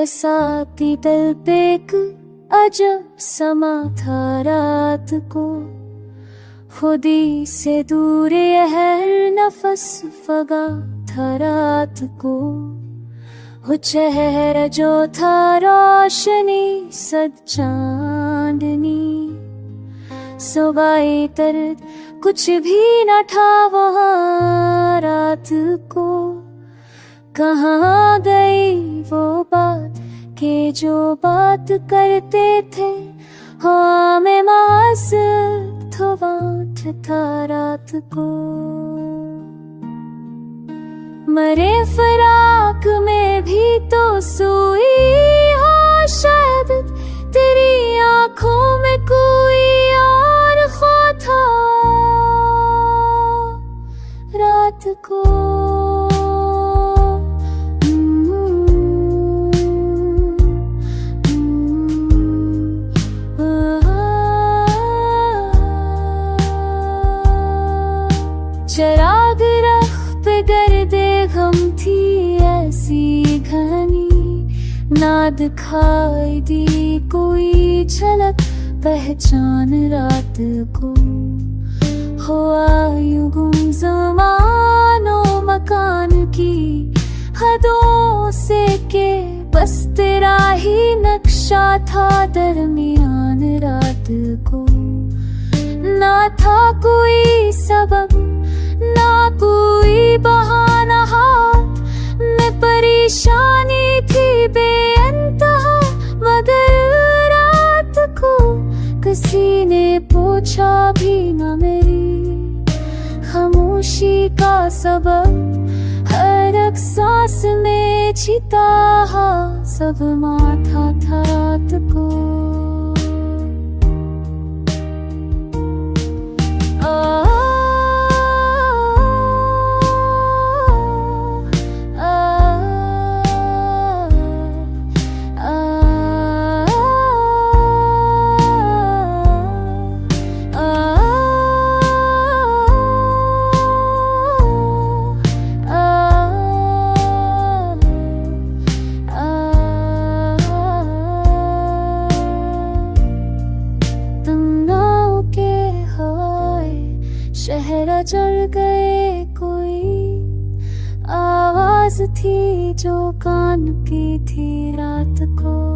बरसाती दल पे एक अजब समा था रात को, खुदी से दूर हर नफस फगा था रात को। वो चेहरा जो था रोशनी सद चांदनी, सुबह तरद कुछ भी न था वहाँ रात को। कहाँ गई वो बात के जो बात करते थे, हाँ मैं मास थोवाट था रात को। मरे फराक में भी तो सोई हो शायद, तेरी आंखों में कोई और खो था रात को। चराग रख पे गर्दे गम थी ऐसी घनी, ना दिखाई दी कोई झलक पहचान रात को। हुआ यूं गुम ज़मानो मकान की हदों से के, बस तेरा ही नक्शा था दरमियान रात को। ना था कोई सबब ना कोई बहाना, हाथ में परेशानी थी बेअंतहा, मगर रात को किसी ने पूछा भी न मेरी खामोशी का सबब। हर एक सांस में छिता सब माथा था रात को। शहरा चल गए कोई आवाज थी जो कान की थी रात को।